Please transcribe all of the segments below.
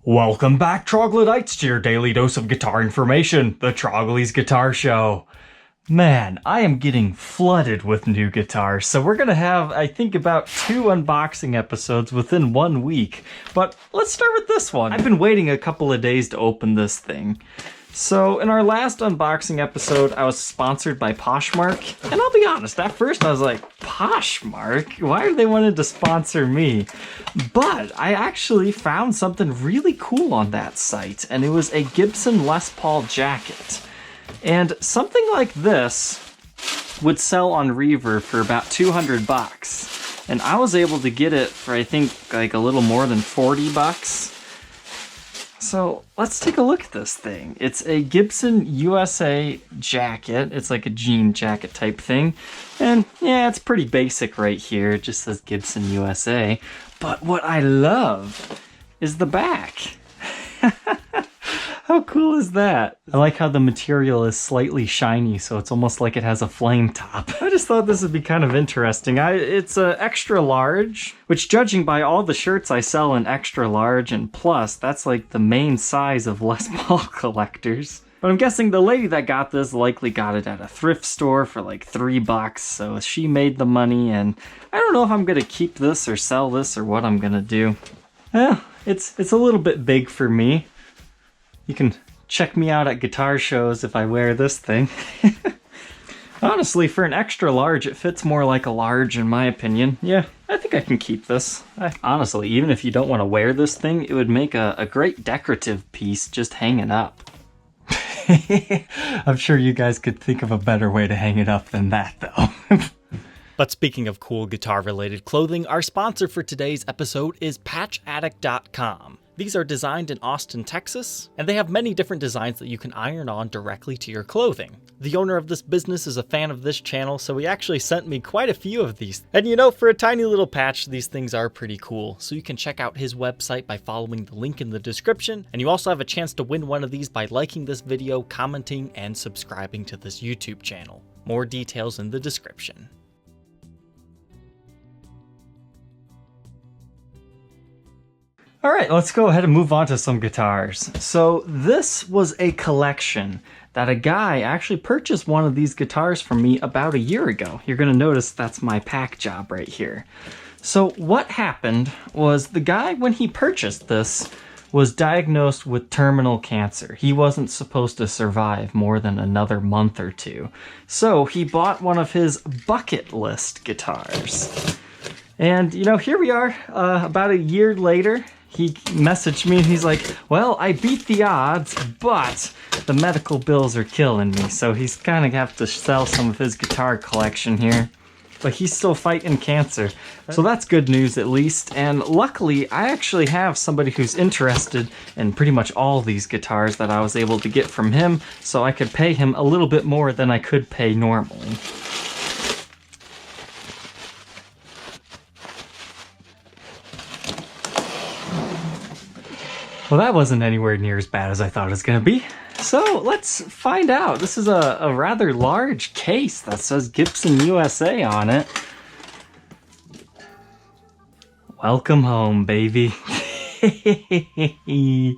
Welcome back, troglodytes, to your daily dose of guitar information, the Trogly's Guitar Show. Man, I am getting flooded with new guitars, so we're gonna have, I think, about 2 unboxing episodes within 1 week. But let's start with this one. I've been waiting a couple of days to open this thing. So in our last unboxing episode, I was sponsored by Poshmark, and I'll be honest, at first I was like, Poshmark? Why are they wanting to sponsor me? But I actually found something really cool on that site, and it was a Gibson Les Paul jacket. And something like this would sell on Reverb for about $200, and I was able to get it for, I think, like a little more than $40. So let's take a look at this thing. It's a Gibson USA jacket. It's like a jean jacket type thing. And yeah, it's pretty basic right here. It just says Gibson USA. But what I love is the back. How cool is that? I like how the material is slightly shiny, so it's almost like it has a flame top. I just thought this would be kind of interesting. It's a extra large, which judging by all the shirts I sell in extra large and plus, that's like the main size of Les Paul collectors. But I'm guessing the lady that got this likely got it at a thrift store for like $3, so she made the money, and I don't know if I'm gonna keep this or sell this or what I'm gonna do. Yeah, it's a little bit big for me. You can check me out at guitar shows if I wear this thing. Honestly, for an extra large, it fits more like a large in my opinion. Yeah, I think I can keep this. Honestly, even if you don't want to wear this thing, it would make a great decorative piece just hanging up. I'm sure you guys could think of a better way to hang it up than that, though. But speaking of cool guitar-related clothing, our sponsor for today's episode is PatchAddict.com. These are designed in Austin, Texas, and they have many different designs that you can iron on directly to your clothing. The owner of this business is a fan of this channel, so he actually sent me quite a few of these. And you know, for a tiny little patch, these things are pretty cool. So you can check out his website by following the link in the description, and you also have a chance to win one of these by liking this video, commenting, and subscribing to this YouTube channel. More details in the description. All right, let's go ahead and move on to some guitars. So this was a collection that a guy actually purchased one of these guitars from me about a year ago. You're gonna notice that's my pack job right here. So what happened was the guy, when he purchased this, was diagnosed with terminal cancer. He wasn't supposed to survive more than another month or two. So he bought one of his bucket list guitars. And you know, here we are about a year later. He messaged me and he's like, well, I beat the odds, but the medical bills are killing me. So he's kind of have to sell some of his guitar collection here. But he's still fighting cancer. So that's good news at least. And luckily, I actually have somebody who's interested in pretty much all these guitars that I was able to get from him. So I could pay him a little bit more than I could pay normally. Well, that wasn't anywhere near as bad as I thought it was going to be. So let's find out. This is a rather large case that says Gibson USA on it. Welcome home, baby. A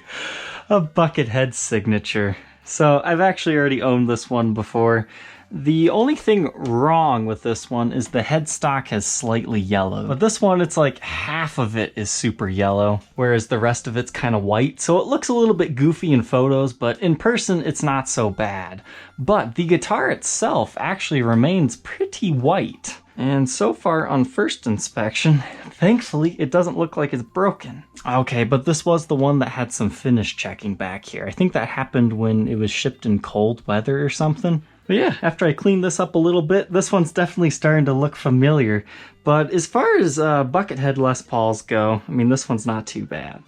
Buckethead signature. So I've actually already owned this one before. The only thing wrong with this one is the headstock has slightly yellow. But this one, it's like half of it is super yellow, whereas the rest of it's kind of white. So it looks a little bit goofy in photos, but in person, it's not so bad. But the guitar itself actually remains pretty white. And so far on first inspection, thankfully, it doesn't look like it's broken. Okay, but this was the one that had some finish checking back here. I think that happened when it was shipped in cold weather or something. But yeah, after I cleaned this up a little bit, this one's definitely starting to look familiar. But as far as Buckethead Les Pauls go, I mean, this one's not too bad.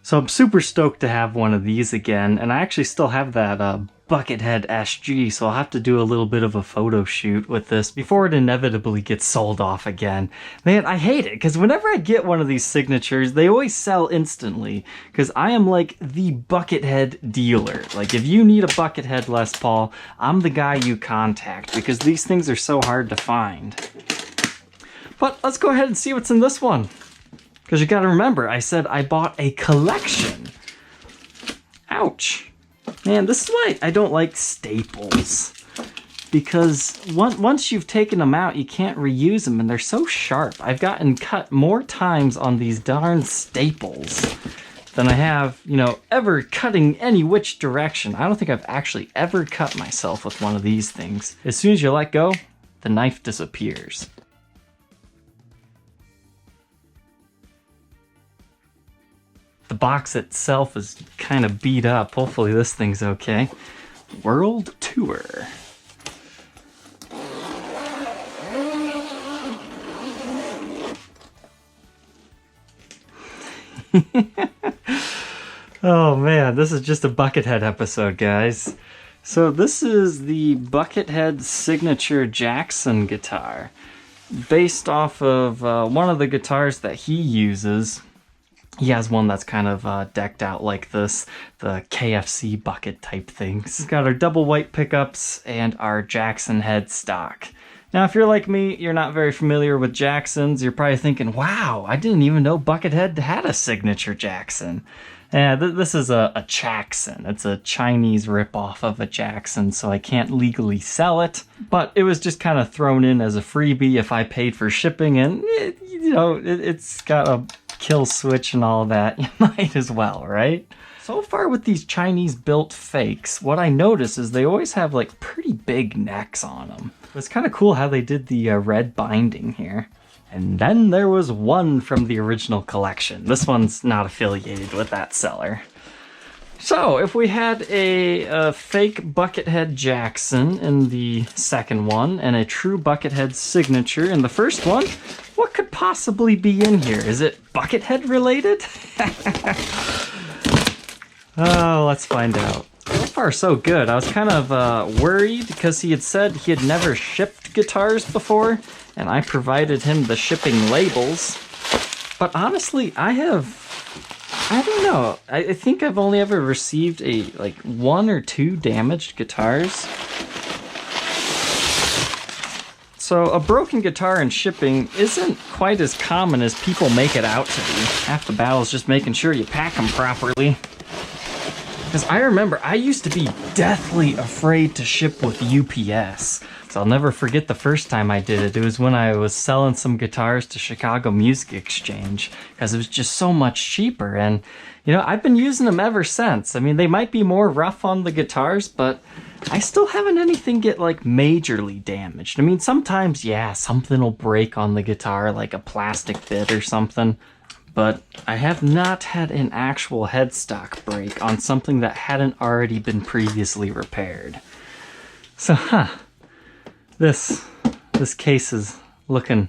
So I'm super stoked to have one of these again, and I actually still have that Buckethead SG, so I'll have to do a little bit of a photo shoot with this before it inevitably gets sold off again. Man, I hate it, because whenever I get one of these signatures, they always sell instantly, because I am like the Buckethead dealer. Like, if you need a Buckethead Les Paul, I'm the guy you contact, because these things are so hard to find. But let's go ahead and see what's in this one. Because you gotta remember, I said I bought a collection. Ouch. Man, this is why I don't like staples. Because once you've taken them out, you can't reuse them, and they're so sharp. I've gotten cut more times on these darn staples than I have, you know, ever cutting any which direction. I don't think I've actually ever cut myself with one of these things. As soon as you let go, the knife disappears. The box itself is kind of beat up. Hopefully this thing's okay. World Tour. Oh man, this is just a Buckethead episode, guys. So this is the Buckethead Signature Jackson guitar, based off of one of the guitars that he uses. He has one that's kind of decked out like this, the KFC bucket type things. It's got our double white pickups and our Jackson headstock. Now, if you're like me, you're not very familiar with Jacksons. You're probably thinking, wow, I didn't even know Buckethead had a signature Jackson. This is a Jackson. It's a Chinese ripoff of a Jackson, so I can't legally sell it. But it was just kind of thrown in as a freebie if I paid for shipping, and it's got a kill switch and all that. You might as well, right? So far with these Chinese built fakes, what I notice is they always have like pretty big necks on them. It's kind of cool how they did the red binding here. And then there was one from the original collection. This one's not affiliated with that seller. So if we had a fake Buckethead Jackson in the second one and a true Buckethead signature in the first one, what could possibly be in here? Is it Buckethead related? Oh, let's find out. So far, so good. I was kind of worried because he had said he had never shipped guitars before, and I provided him the shipping labels. But honestly, I don't know. I think I've only ever received like 1 or 2 damaged guitars. So a broken guitar in shipping isn't quite as common as people make it out to be. Half the battle is just making sure you pack them properly. Because I remember I used to be deathly afraid to ship with UPS. So I'll never forget the first time I did it. It was when I was selling some guitars to Chicago Music Exchange, because it was just so much cheaper. And, you know, I've been using them ever since. I mean, they might be more rough on the guitars, but I still haven't anything get like majorly damaged. I mean, sometimes, yeah, something will break on the guitar, like a plastic bit or something. But I have not had an actual headstock break on something that hadn't already been previously repaired. So, this case is looking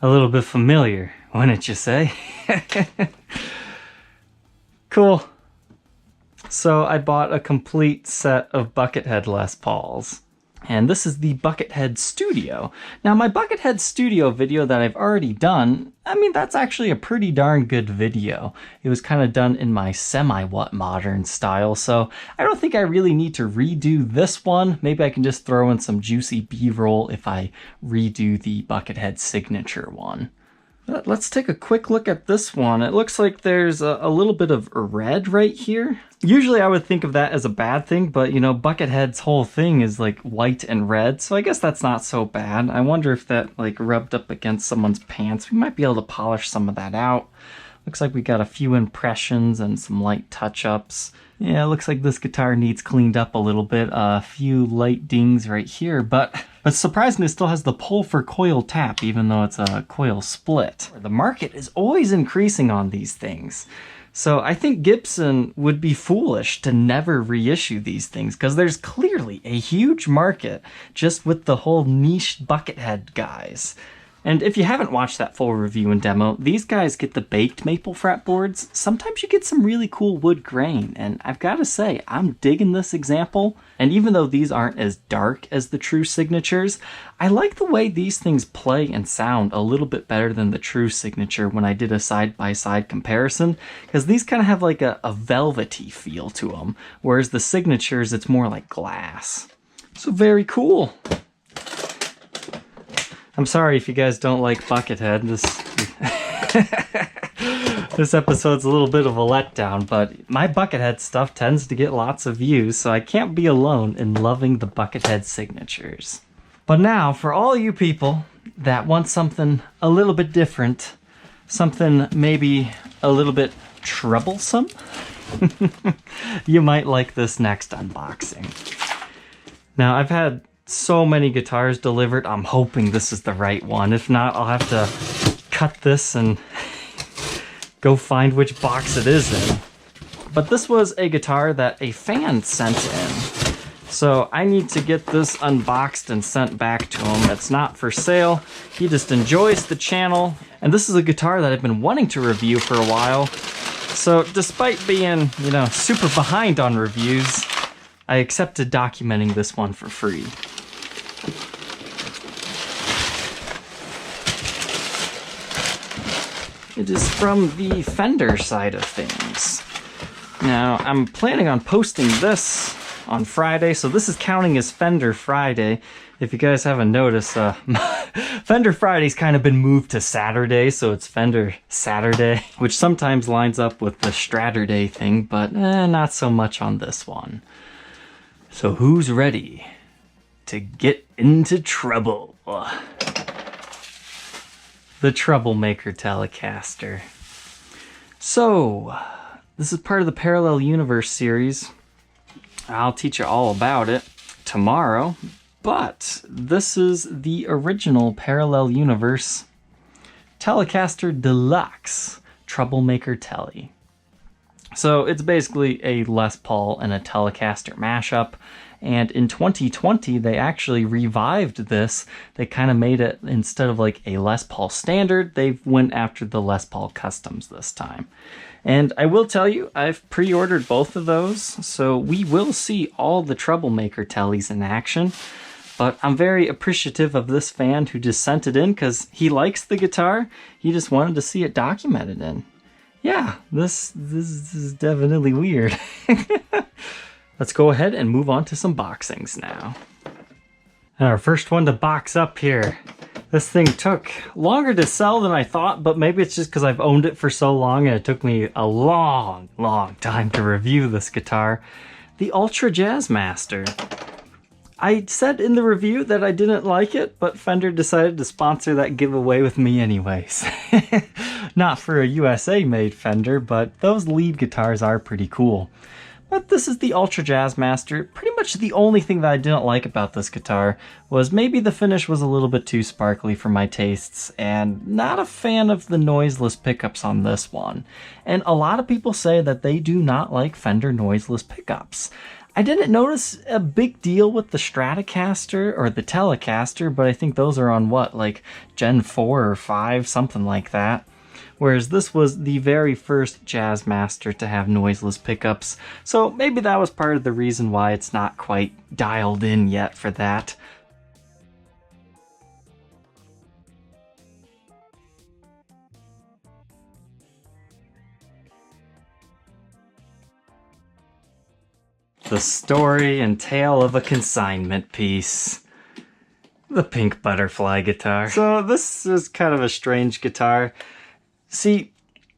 a little bit familiar, wouldn't you say? Cool. So I bought a complete set of Buckethead Les Pauls. And this is the Buckethead Studio. Now, my Buckethead Studio video that I've already done, I mean, that's actually a pretty darn good video. It was kind of done in my semi-what modern style, so I don't think I really need to redo this one. Maybe I can just throw in some juicy B-roll if I redo the Buckethead signature one. Let's take a quick look at this one. It looks like there's a little bit of red right here. Usually I would think of that as a bad thing, but you know, Buckethead's whole thing is like white and red, so I guess that's not so bad. I wonder if that like rubbed up against someone's pants. We might be able to polish some of that out. Looks like we got a few impressions and some light touch-ups. Yeah, it looks like this guitar needs cleaned up a little bit. A few light dings right here, but surprisingly it still has the pull for coil tap, even though it's a coil split. The market is always increasing on these things. So I think Gibson would be foolish to never reissue these things, because there's clearly a huge market just with the whole niche Buckethead guys. And if you haven't watched that full review and demo, these guys get the baked maple fretboards. Sometimes you get some really cool wood grain, and I've got to say, I'm digging this example. And even though these aren't as dark as the true signatures, I like the way these things play and sound a little bit better than the true signature when I did a side-by-side comparison, because these kind of have like a velvety feel to them, whereas the signatures, it's more like glass. So very cool. I'm sorry if you guys don't like Buckethead. This episode's a little bit of a letdown, but my Buckethead stuff tends to get lots of views, so I can't be alone in loving the Buckethead signatures. But now, for all you people that want something a little bit different, something maybe a little bit troublesome, you might like this next unboxing. Now, I've had so many guitars delivered, I'm hoping this is the right one. If not, I'll have to cut this and go find which box it is in. But this was a guitar that a fan sent in. So I need to get this unboxed and sent back to him. It's not for sale. He just enjoys the channel. And this is a guitar that I've been wanting to review for a while. So despite being, super behind on reviews, I accepted documenting this one for free. It is from the Fender side of things. Now, I'm planning on posting this on Friday, so this is counting as Fender Friday. If you guys haven't noticed, Fender Friday's kind of been moved to Saturday, so it's Fender Saturday, which sometimes lines up with the Straturday thing, but not so much on this one. So who's ready to get into trouble? The Troublemaker Telecaster. So, this is part of the Parallel Universe series. I'll teach you all about it tomorrow, but this is the original Parallel Universe Telecaster Deluxe Troublemaker Telly. So it's basically a Les Paul and a Telecaster mashup, and in 2020 they actually revived this. They kind of made it, instead of like a Les Paul standard, they went after the Les Paul Customs this time. And I will tell you, I've pre-ordered both of those, so we will see all the Troublemaker Tellys in action. But I'm very appreciative of this fan who just sent it in because he likes the guitar. He just wanted to see it documented in. Yeah, this is definitely weird. Let's go ahead and move on to some boxings now. Our first one to box up here. This thing took longer to sell than I thought, but maybe it's just because I've owned it for so long and it took me a long time to review this guitar. The Ultra Jazzmaster. I said in the review that I didn't like it, but Fender decided to sponsor that giveaway with me anyways. Not for a USA-made Fender, but those lead guitars are pretty cool. But this is the Ultra Jazzmaster. Pretty much the only thing that I didn't like about this guitar was maybe the finish was a little bit too sparkly for my tastes, and not a fan of the noiseless pickups on this one. And a lot of people say that they do not like Fender noiseless pickups. I didn't notice a big deal with the Stratocaster or the Telecaster, but I think those are on what, like Gen 4 or 5, something like that. Whereas this was the very first Jazzmaster to have noiseless pickups, so maybe that was part of the reason why it's not quite dialed in yet for that. The story and tale of a consignment piece. The Pink Butterfly guitar. So this is kind of a strange guitar. See,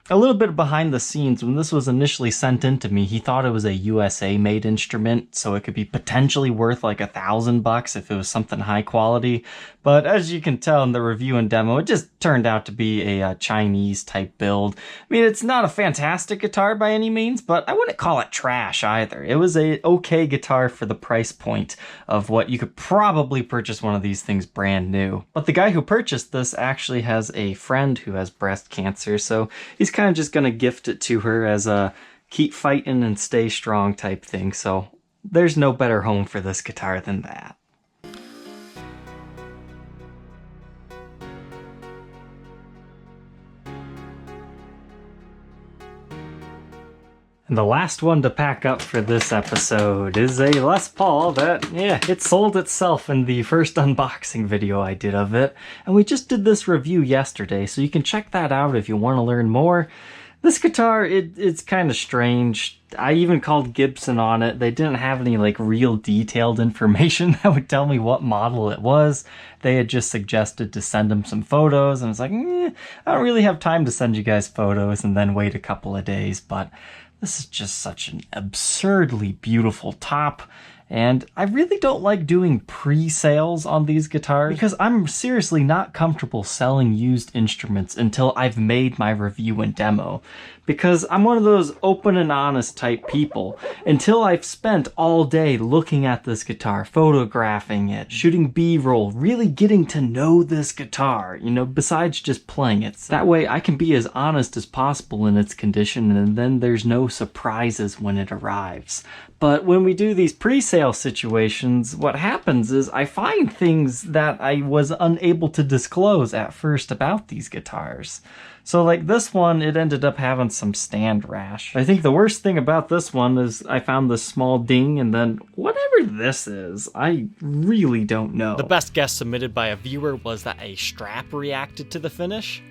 a little bit behind the scenes, when this was initially sent in to me, he thought it was a USA-made instrument, so it could be potentially worth like $1,000 if it was something high quality. But as you can tell in the review and demo, it just turned out to be a Chinese type build. I mean, it's not a fantastic guitar by any means, but I wouldn't call it trash either. It was a okay guitar for the price point of what you could probably purchase one of these things brand new. But the guy who purchased this actually has a friend who has breast cancer, so he's kind of just gonna gift it to her as a keep fighting and stay strong type thing. So there's no better home for this guitar than that. And the last one to pack up for this episode is a Les Paul that, it sold itself in the first unboxing video I did of it. And we just did this review yesterday, so you can check that out if you want to learn more. This guitar, it's kind of strange. I even called Gibson on it. They didn't have any like real detailed information that would tell me what model it was. They had just suggested to send them some photos, and I was like, I don't really have time to send you guys photos and then wait a couple of days, but this is just such an absurdly beautiful top. And I really don't like doing pre-sales on these guitars because I'm seriously not comfortable selling used instruments until I've made my review and demo. Because I'm one of those open and honest type people. Until I've spent all day looking at this guitar, photographing it, shooting B-roll, really getting to know this guitar, besides just playing it. That way I can be as honest as possible in its condition, and then there's no surprises when it arrives. But when we do these pre-sale situations, what happens is I find things that I was unable to disclose at first about these guitars. So like this one, it ended up having some stand rash. I think the worst thing about this one is I found this small ding, and then whatever this is, I really don't know. The best guess submitted by a viewer was that a strap reacted to the finish.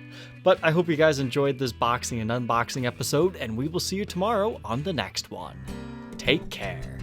But I hope you guys enjoyed this boxing and unboxing episode, and we will see you tomorrow on the next one. Take care.